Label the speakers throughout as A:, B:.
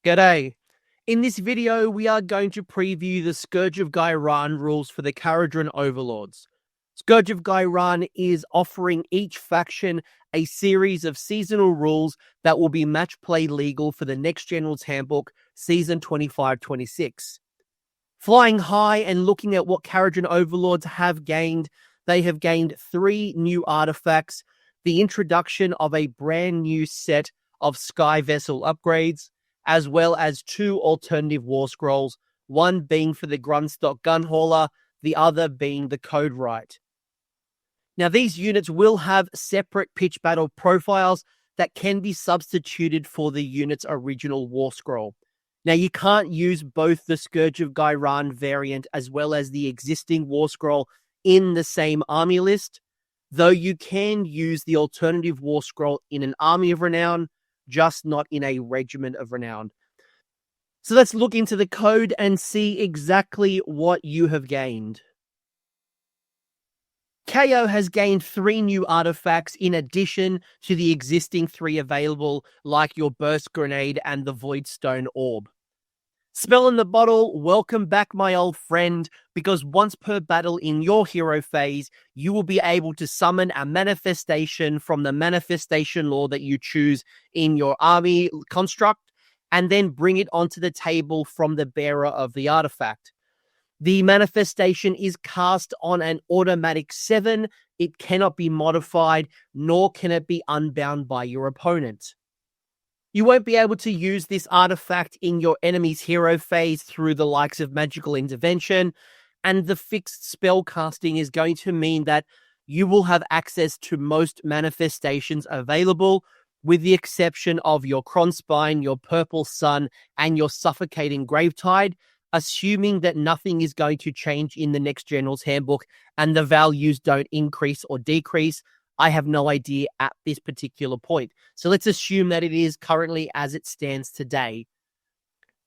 A: G'day. In this video, we are going to preview the Scourge of Ghyran rules for the Kharadron Overlords. Scourge of Ghyran is offering each faction a series of seasonal rules that will be match play legal for the Next General's Handbook Season 25-26. Flying high and looking at what Kharadron Overlords have gained, they have gained 3 new artifacts, the introduction of a brand new set of Sky Vessel upgrades, as well as 2 alternative Warscrolls, one being for the Grundstock gun hauler, the other being the Code Right. Now, these units will have separate pitch battle profiles that can be substituted for the unit's original Warscroll. Now, you can't use both the Scourge of Ghyran variant as well as the existing Warscroll in the same army list, though you can use the alternative Warscroll in an Army of Renown, just not in a Regiment of Renown. So let's look into the code and see exactly what you have gained. KO has gained 3 new artifacts in addition to the existing 3 available, like your Burst Grenade and the Voidstone Orb. Spell in the Bottle, welcome back my old friend, because once per battle in your hero phase, you will be able to summon a manifestation from the manifestation lore that you choose in your army construct, and then bring it onto the table from the bearer of the artifact. The manifestation is cast on an automatic 7. It cannot be modified, nor can it be unbound by your opponent. You won't be able to use this artifact in your enemy's hero phase through the likes of Magical Intervention, and the fixed spell casting is going to mean that you will have access to most manifestations available, with the exception of your Kronspine, your Purple Sun, and your Suffocating Gravetide, assuming that nothing is going to change in the Next General's Handbook and the values don't increase or decrease. I have no idea at this particular point. So let's assume that it is currently as it stands today.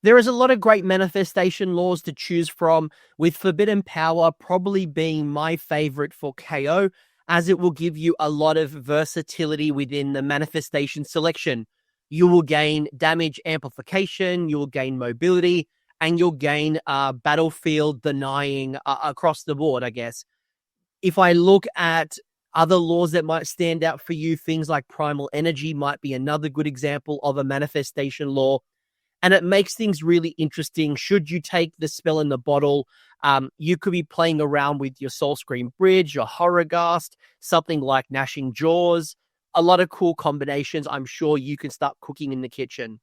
A: There is a lot of great manifestation laws to choose from, with Forbidden Power probably being my favorite for KO, as it will give you a lot of versatility within the manifestation selection. You will gain damage amplification, you will gain mobility, and you'll gain battlefield denying across the board, I guess. If I look at other laws that might stand out for you, things like Primal Energy might be another good example of a manifestation law. And it makes things really interesting. Should you take the Spell in the Bottle, you could be playing around with your Soulscream Bridge, your Horrorghast, something like Gnashing Jaws. A lot of cool combinations. I'm sure you can start cooking in the kitchen.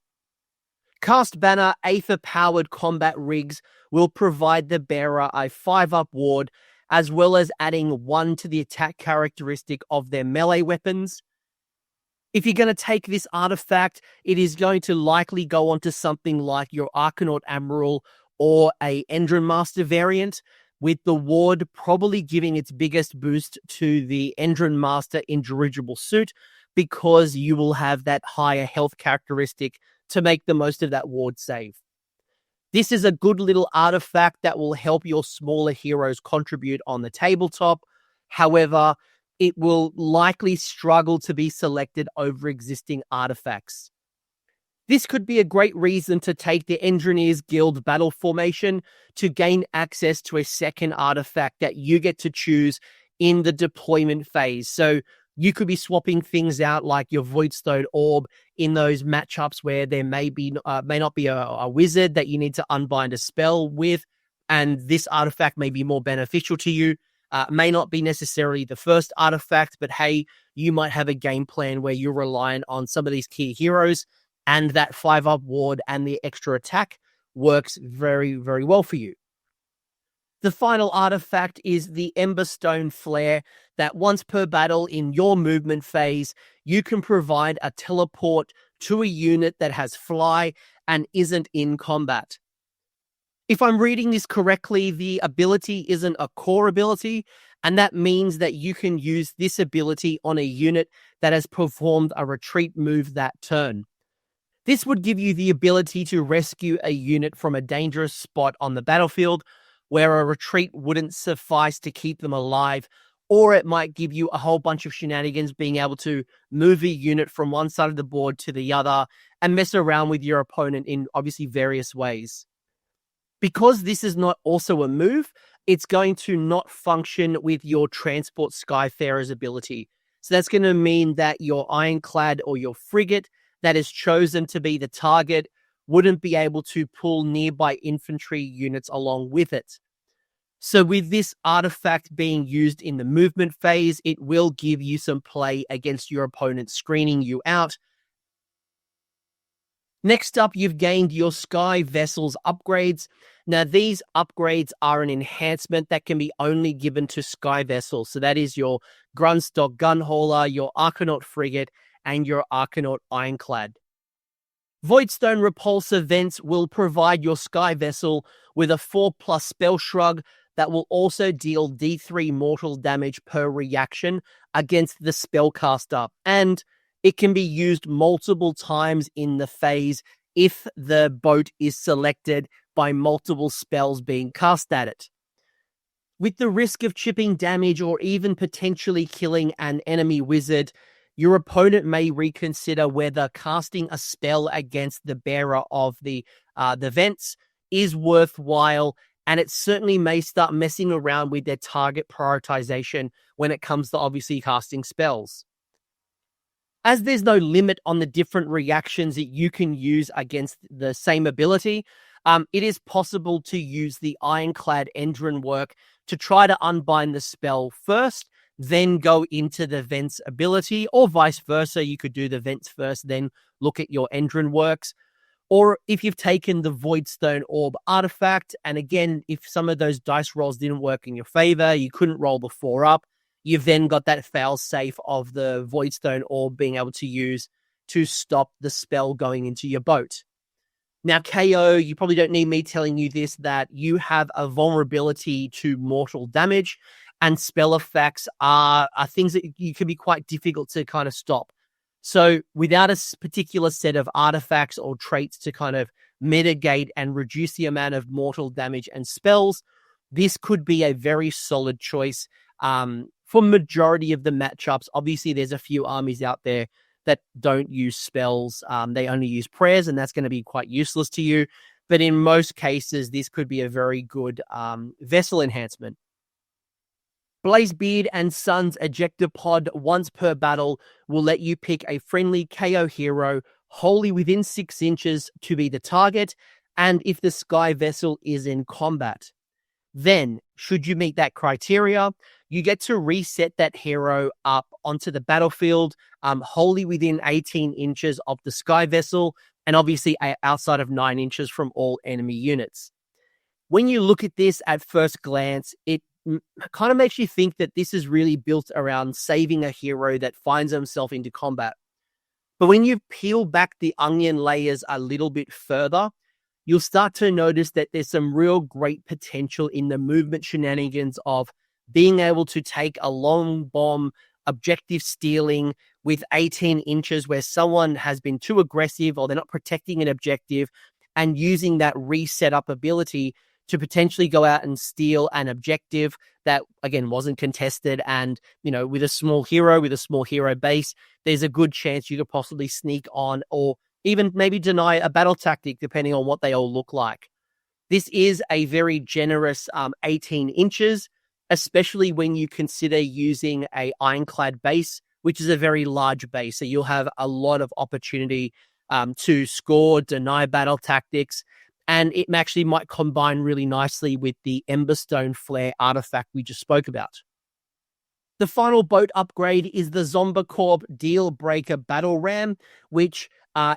A: Cast Banner Aether-powered combat rigs will provide the bearer a 5-up ward, as well as adding 1 to the attack characteristic of their melee weapons. If you're going to take this artifact, it is going to likely go onto something like your Arcanaut Admiral or a Endron Master variant, with the ward probably giving its biggest boost to the Endron Master Indirigible Suit, because you will have that higher health characteristic to make the most of that ward save. This is a good little artifact that will help your smaller heroes contribute on the tabletop. However, it will likely struggle to be selected over existing artifacts. This could be a great reason to take the Engineers Guild battle formation to gain access to a second artifact that you get to choose in the deployment phase. So you could be swapping things out like your Voidstone Orb in those matchups where there may not be a wizard that you need to unbind a spell with, and this artifact may be more beneficial to you. May not be necessarily the first artifact, but hey, you might have a game plan where you're reliant on some of these key heroes, and that 5-up ward and the extra attack works very, very well for you. The final artifact is the Emberstone Flare, that once per battle in your movement phase, you can provide a teleport to a unit that has fly and isn't in combat. If I'm reading this correctly, the ability isn't a core ability, and that means that you can use this ability on a unit that has performed a retreat move that turn. This would give you the ability to rescue a unit from a dangerous spot on the battlefield, where a retreat wouldn't suffice to keep them alive, or it might give you a whole bunch of shenanigans, being able to move a unit from one side of the board to the other and mess around with your opponent in obviously various ways. Because this is not also a move, it's going to not function with your Transport Skyfarer's ability. So that's going to mean that your Ironclad or your frigate that is chosen to be the target wouldn't be able to pull nearby infantry units along with it. So with this artifact being used in the movement phase, it will give you some play against your opponent screening you out. Next up, you've gained your Sky Vessels upgrades. Now, these upgrades are an enhancement that can be only given to Sky Vessels. So that is your Grundstock Gunhauler, your Archanaut Frigate, and your Archanaut Ironclad. Voidstone Repulsor Vents will provide your Sky Vessel with a 4+ spell shrug that will also deal D3 mortal damage per reaction against the spellcaster, and it can be used multiple times in the phase if the boat is selected by multiple spells being cast at it. With the risk of chipping damage or even potentially killing an enemy wizard, your opponent may reconsider whether casting a spell against the bearer of the vents is worthwhile, and it certainly may start messing around with their target prioritization when it comes to obviously casting spells. As there's no limit on the different reactions that you can use against the same ability, it is possible to use the Ironclad Endron work to try to unbind the spell first, then go into the Vents ability, or vice versa. You could do the Vents first, then look at your Endron works. Or if you've taken the Voidstone Orb artifact, and again, if some of those dice rolls didn't work in your favor, you couldn't roll the 4-up, you've then got that fail-safe of the Voidstone Orb being able to use to stop the spell going into your boat. Now, KO, you probably don't need me telling you this, that you have a vulnerability to mortal damage, and spell effects are things that you can be quite difficult to kind of stop. So without a particular set of artifacts or traits to kind of mitigate and reduce the amount of mortal damage and spells, this could be a very solid choice for majority of the matchups. Obviously, there's a few armies out there that don't use spells. They only use prayers, and that's going to be quite useless to you. But in most cases, this could be a very good vessel enhancement. Blazebeard and Sons Ejector Pod once per battle will let you pick a friendly KO hero wholly within 6 inches to be the target, and if the Sky Vessel is in combat. Then, should you meet that criteria, you get to reset that hero up onto the battlefield wholly within 18 inches of the Sky Vessel, and obviously outside of 9 inches from all enemy units. When you look at this at first glance, it kind of makes you think that this is really built around saving a hero that finds himself into combat. But when you peel back the onion layers a little bit further, you'll start to notice that there's some real great potential in the movement shenanigans of being able to take a long bomb objective stealing with 18 inches where someone has been too aggressive or they're not protecting an objective, and using that reset up ability to potentially go out and steal an objective that, again, wasn't contested. And, with a small hero base, there's a good chance you could possibly sneak on or even maybe deny a battle tactic, depending on what they all look like. This is a very generous 18 inches, especially when you consider using a Ironclad base, which is a very large base. So you'll have a lot of opportunity to score, deny battle tactics, and it actually might combine really nicely with the Emberstone Flare artifact we just spoke about. The final boat upgrade is the Zombicorp Deal Breaker Battle Ram, which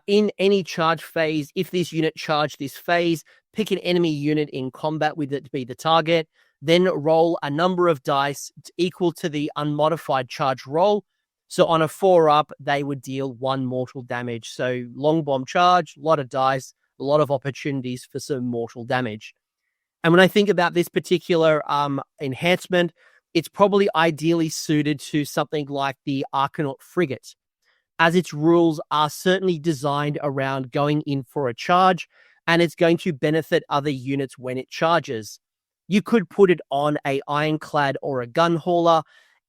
A: in any charge phase, if this unit charged this phase, pick an enemy unit in combat with it to be the target, then roll a number of dice equal to the unmodified charge roll. So on a 4-up, they would deal 1 mortal damage. So long bomb charge, a lot of dice, a lot of opportunities for some mortal damage. And when I think about this particular enhancement, it's probably ideally suited to something like the Archanaut Frigate, as its rules are certainly designed around going in for a charge, and it's going to benefit other units when it charges. You could put it on a Ironclad or a Gunhauler.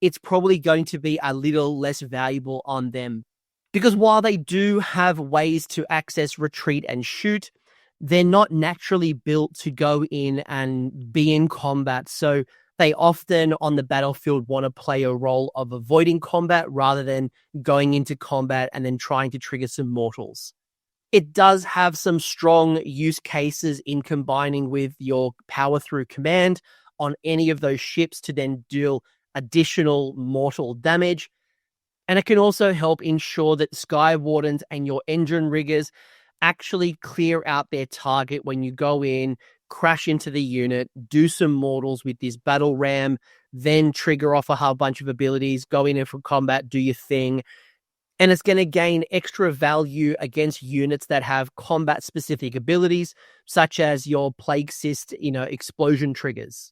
A: it's probably going to be a little less valuable on them. Because while they do have ways to access, retreat, and shoot, they're not naturally built to go in and be in combat. So they often on the battlefield want to play a role of avoiding combat rather than going into combat and then trying to trigger some mortals. It does have some strong use cases in combining with your power through command on any of those ships to then deal additional mortal damage. And it can also help ensure that Sky Wardens and your engine riggers actually clear out their target when you go in, crash into the unit, do some mortals with this battle ram, then trigger off a whole bunch of abilities, go in for combat, do your thing. And it's going to gain extra value against units that have combat-specific abilities, such as your Plague Cyst, explosion triggers.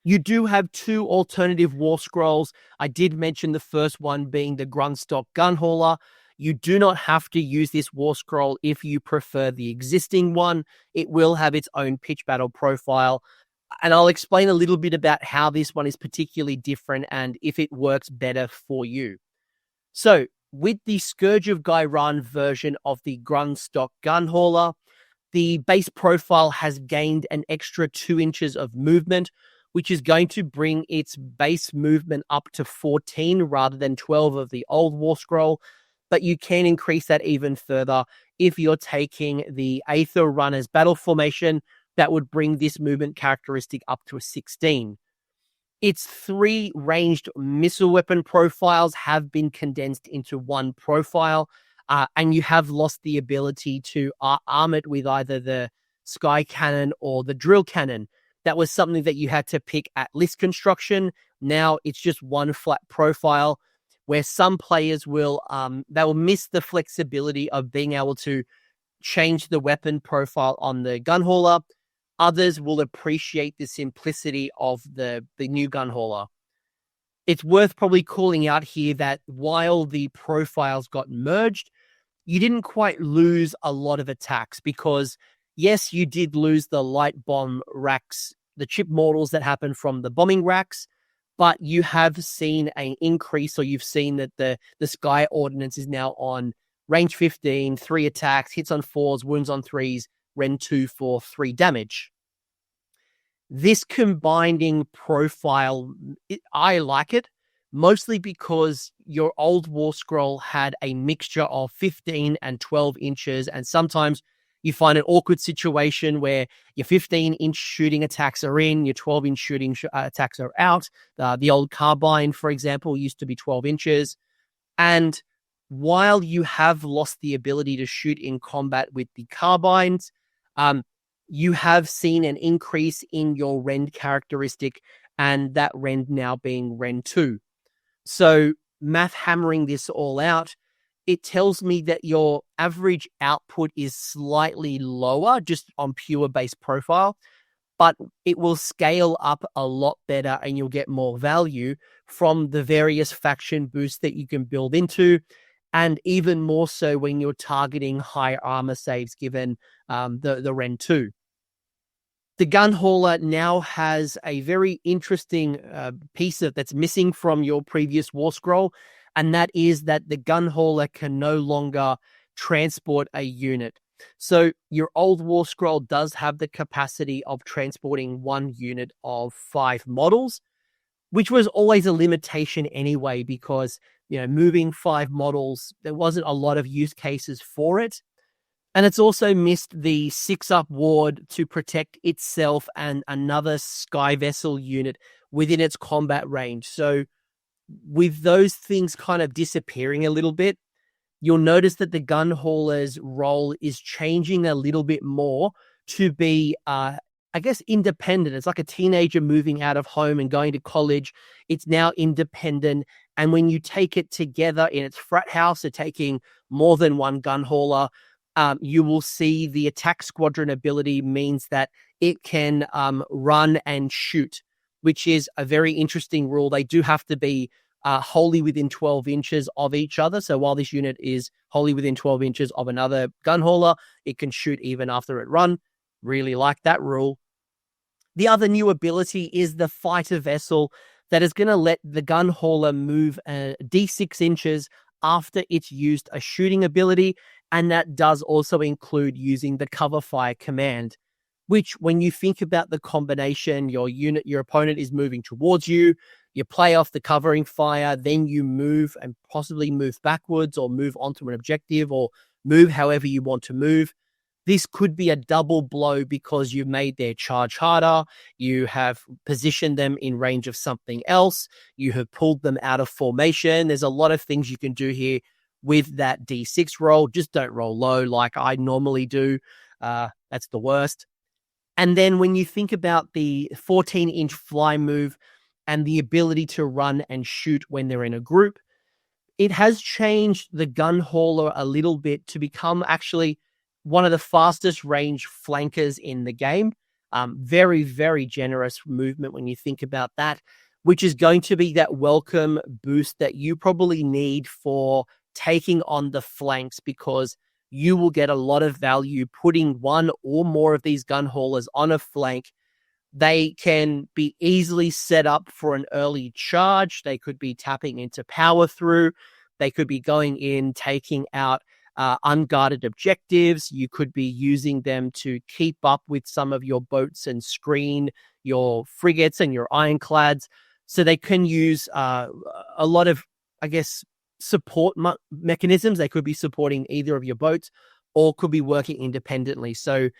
A: You do have 2 alternative Warscrolls. I did mention the first one being the Grundstock Gunhauler. You do not have to use this Warscroll if you prefer the existing one. It will have its own pitch battle profile. And I'll explain a little bit about how this one is particularly different and if it works better for you. So, with the Scourge of Ghyran version of the Grundstock Gunhauler, the base profile has gained an extra 2 inches of movement, which is going to bring its base movement up to 14 rather than 12 of the old Warscroll. But you can increase that even further if you're taking the Aether Runner's battle formation. That would bring this movement characteristic up to a 16. Its 3 ranged missile weapon profiles have been condensed into one profile, and you have lost the ability to arm it with either the Sky Cannon or the Drill Cannon. That was something that you had to pick at list construction. Now it's just one flat profile, where some players will miss the flexibility of being able to change the weapon profile on the Gunhauler. Others will appreciate the simplicity of the new Gunhauler. It's worth probably calling out here that while the profiles got merged, you didn't quite lose a lot of attacks because, yes, you did lose the light bomb racks, the chip mortals that happen from the bombing racks, but you have seen an increase, or you've seen that the Sky Ordnance is now on range 15, 3 attacks, hits on 4s, wounds on 3s, Ren 2 for 3 damage. This combining profile, I like it, mostly because your old Warscroll had a mixture of 15 and 12 inches, and sometimes you find an awkward situation where your 15-inch shooting attacks are in, your 12-inch shooting attacks are out. The old carbine, for example, used to be 12 inches. And while you have lost the ability to shoot in combat with the carbines, you have seen an increase in your rend characteristic, and that rend now being Ren 2. So math hammering this all out, it tells me that your average output is slightly lower just on pure base profile, but it will scale up a lot better and you'll get more value from the various faction boosts that you can build into, and even more so when you're targeting high armor saves given the Ren 2. The Gunhauler now has a very interesting piece that's missing from your previous Warscroll, and that is that the Gunhauler can no longer transport a unit. So your old Warscroll does have the capacity of transporting 1 unit of 5 models, which was always a limitation anyway, because moving 5 models, there wasn't a lot of use cases for it. And it's also missed the 6-up ward to protect itself and another Sky Vessel unit within its combat range. So with those things kind of disappearing a little bit, you'll notice that the Gunhauler's role is changing a little bit more to be, independent. It's like a teenager moving out of home and going to college. It's now independent. And when you take it together in its frat house, so taking more than 1 Gunhauler, you will see the attack squadron ability means that it can run and shoot, which is a very interesting rule. They do have to be wholly within 12 inches of each other. So while this unit is wholly within 12 inches of another Gunhauler, it can shoot even after it run. Really like that rule. The other new ability is the fighter vessel. that is going to let the gun hauler move d6 inches after it's used a shooting ability, and that does also include using the cover fire command, which when you think about the combination, your opponent is moving towards you, you play off the covering fire, then you move and possibly move backwards or move onto an objective or move however you want to move. This could be a double blow because you've made their charge harder, you have positioned them in range of something else, you have pulled them out of formation. There's a lot of things you can do here with that D6 roll. Just don't roll low like I normally do. That's the worst. And then when you think about the 14-inch fly move and the ability to run and shoot when they're in a group, it has changed the gun hauler a little bit to become actually one of the fastest range flankers in the game. Very, very generous movement when you think about that, which is going to be that welcome boost that you probably need for taking on the flanks, because you will get a lot of value putting one or more of these gun haulers on a flank. They can be easily set up for an early charge. They could be tapping into power through. They could be going in, taking out unguarded objectives. You could be using them to keep up with some of your boats and screen your frigates and your ironclads. So they can use a lot of, I guess, support mechanisms. They could be supporting either of your boats or could be working independently. So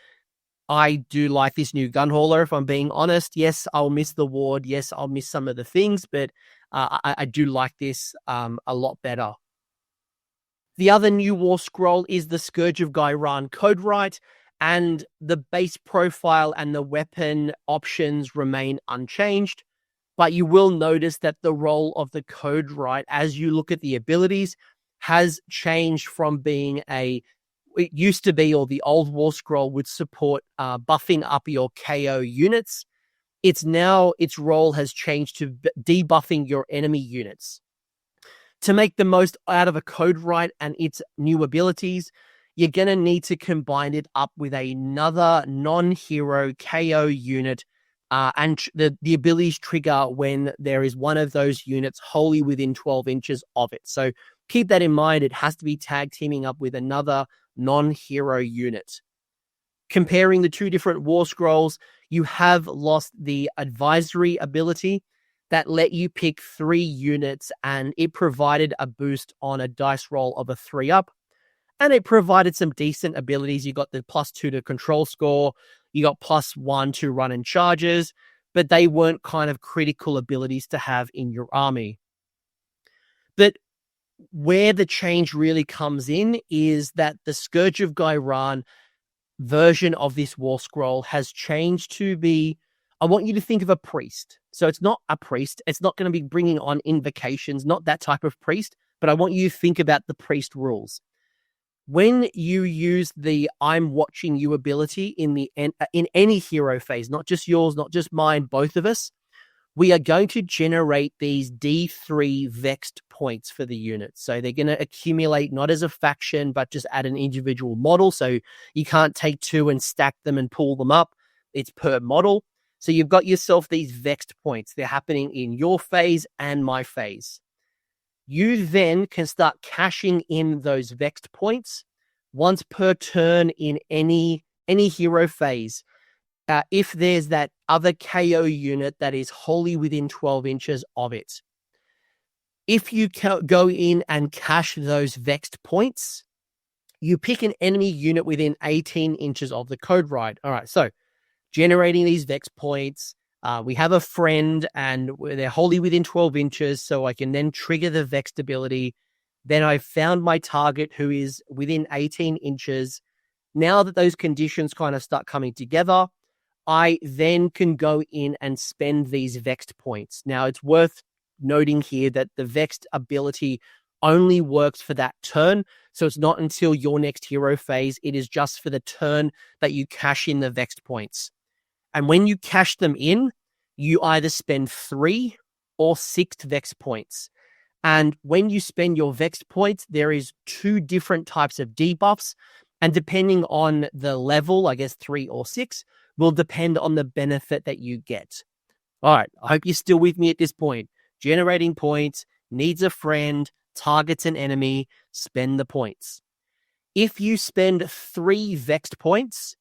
A: I do like this new gun hauler, if I'm being honest. Yes, I'll miss the ward. Yes, I'll miss some of the things, but I do like this a lot better. The other new war scroll is the Scourge of Ghyran code write, and the base profile and the weapon options remain unchanged. But you will notice that the role of the code write, as you look at the abilities, has changed from being it used to be, or the old war scroll would support buffing up your KO units. Its role has changed to debuffing your enemy units. To make the most out of a code write and its new abilities, you're going to need to combine it up with another non-hero KO unit, and the abilities trigger when there is one of those units wholly within 12 inches of it. So keep that in mind. It has to be tag teaming up with another non-hero unit. Comparing the two different war scrolls, you have lost the advisory ability that let you pick 3 units, and it provided a boost on a dice roll of a 3-up. And it provided some decent abilities. You got the +2 to control score, you got +1 to run and charges, but they weren't kind of critical abilities to have in your army. But where the change really comes in is that the Scourge of Ghyran version of this war scroll has changed to be, I want you to think of a priest. So it's not a priest. It's not going to be bringing on invocations, not that type of priest, but I want you to think about the priest rules. When you use the I'm watching you ability in any hero phase, not just yours, not just mine, both of us, we are going to generate these D3 vexed points for the units. So they're going to accumulate not as a faction, but just at an individual model. So you can't take 2 and stack them and pull them up. It's per model. So you've got yourself these vexed points. They're happening in your phase and my phase. You then can start cashing in those vexed points once per turn in any hero phase. If there's that other KO unit that is wholly within 12 inches of it. If you go in and cash those vexed points, you pick an enemy unit within 18 inches of the code write. All right, so generating these vex points. We have a friend and they're wholly within 12 inches, so I can then trigger the vexed ability. Then I've found my target who is within 18 inches. Now that those conditions kind of start coming together, I then can go in and spend these vexed points. Now, it's worth noting here that the vexed ability only works for that turn. So it's not until your next hero phase. It is just for the turn that you cash in the vexed points. And when you cash them in, you either spend 3 or 6 vex points. And when you spend your vex points, there is 2 different types of debuffs. And depending on the level, I guess 3 or 6, will depend on the benefit that you get. All right, I hope you're still with me at this point. Generating points, needs a friend, targets an enemy, spend the points. If you spend 3 vexed points,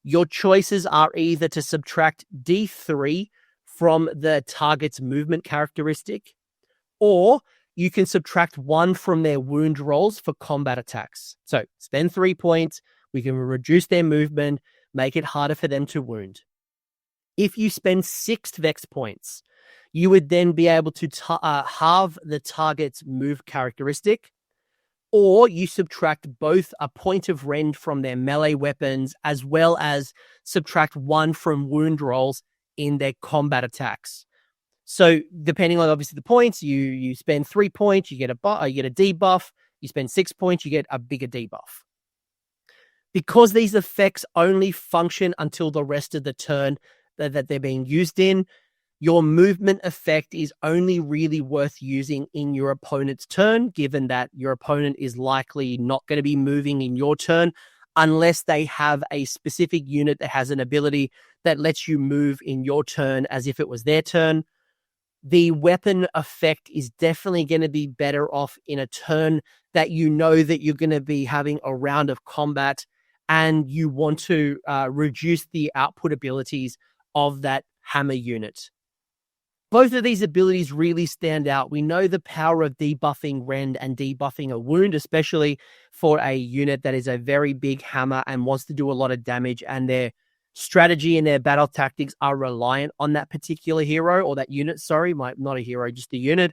A: your choices are either to subtract D3 from the target's movement characteristic, or you can subtract 1 from their wound rolls for combat attacks. So spend 3 points, we can reduce their movement, make it harder for them to wound. If you spend 6 vex points, you would then be able to halve the target's move characteristic, or you subtract both a point of rend from their melee weapons as well as subtract 1 from wound rolls in their combat attacks. So depending on obviously the points, you spend 3 points, you get a debuff. You spend 6 points, you get a bigger debuff. Because these effects only function until the rest of the turn that they're being used in, your movement effect is only really worth using in your opponent's turn, given that your opponent is likely not going to be moving in your turn unless they have a specific unit that has an ability that lets you move in your turn as if it was their turn. The weapon effect is definitely going to be better off in a turn that you know that you're going to be having a round of combat and you want to reduce the output abilities of that hammer unit. Both of these abilities really stand out. We know the power of debuffing rend and debuffing a wound, especially for a unit that is a very big hammer and wants to do a lot of damage, and their strategy and their battle tactics are reliant on that particular hero or that unit. Sorry, not a hero, just a unit.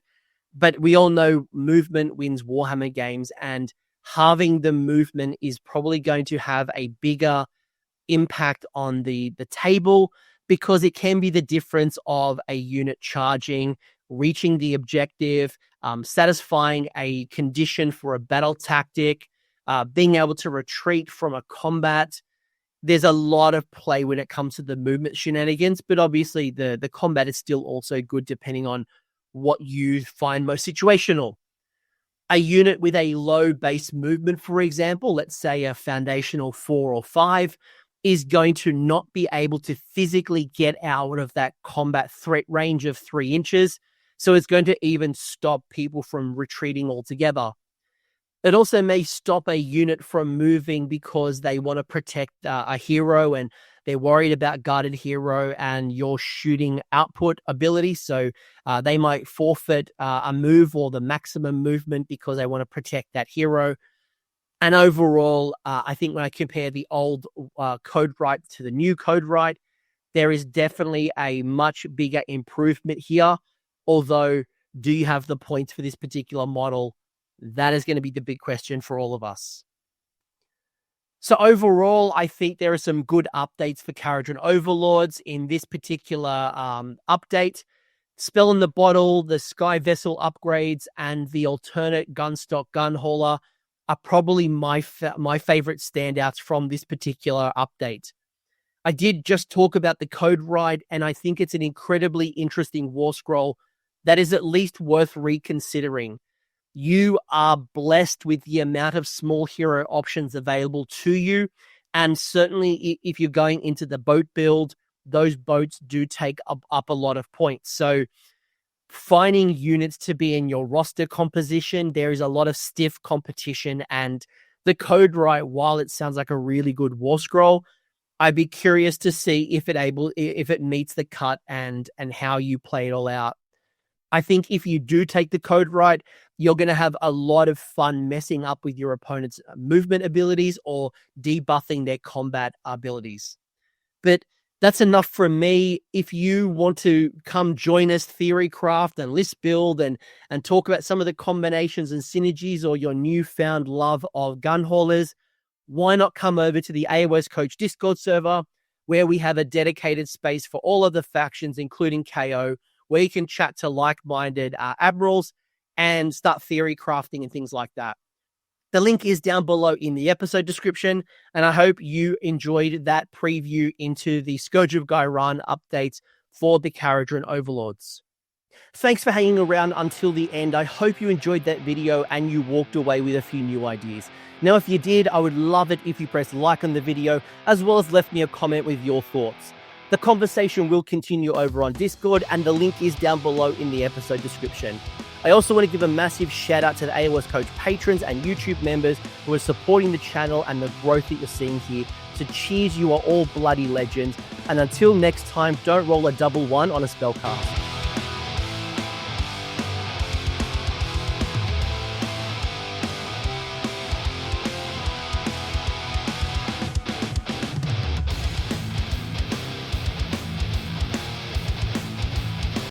A: But we all know movement wins Warhammer games, and halving the movement is probably going to have a bigger impact on the table, because it can be the difference of a unit charging, reaching the objective, satisfying a condition for a battle tactic, being able to retreat from a combat. There's a lot of play when it comes to the movement shenanigans, but obviously the combat is still also good depending on what you find most situational. A unit with a low base movement, for example, let's say a foundational 4 or 5, is going to not be able to physically get out of that combat threat range of 3 inches. So it's going to even stop people from retreating altogether. It also may stop a unit from moving because they want to protect a hero and they're worried about guarded hero and your shooting output ability. So they might forfeit a move or the maximum movement because they want to protect that hero. And overall, I think when I compare the old code write to the new code write, there is definitely a much bigger improvement here. Although, do you have the points for this particular model? That is going to be the big question for all of us. So overall, I think there are some good updates for Kharadron Overlords in this particular update. Spell in the Bottle, the Sky Vessel upgrades, and the alternate Gunstock Gun Hauler are probably my favorite standouts from this particular update. I did just talk about the code write, and I think it's an incredibly interesting war scroll that is at least worth reconsidering. You are blessed with the amount of small hero options available to you, and certainly if you're going into the boat build, those boats do take up a lot of points. So finding units to be in your roster composition, there is a lot of stiff competition, and the code write, while it sounds like a really good war scroll, I'd be curious to see if it meets the cut and how you play it all out. I think if you do take the code write, you're going to have a lot of fun messing up with your opponent's movement abilities or debuffing their combat abilities. But that's enough from me. If you want to come join us, Theory Craft and List Build, and talk about some of the combinations and synergies or your newfound love of gun haulers, why not come over to the AOS Coach Discord server, where we have a dedicated space for all of the factions, including KO, where you can chat to like-minded admirals and start theory crafting and things like that. The link is down below in the episode description, and I hope you enjoyed that preview into the Scourge of Ghyran updates for the Kharadron Overlords. Thanks for hanging around until the end. I hope you enjoyed that video and you walked away with a few new ideas. Now, if you did, I would love it if you pressed like on the video, as well as left me a comment with your thoughts. The conversation will continue over on Discord, and the link is down below in the episode description. I also want to give a massive shout out to the AOS Coach patrons and YouTube members who are supporting the channel and the growth that you're seeing here. So cheers, you are all bloody legends. And until next time, don't roll a double one on a spellcast.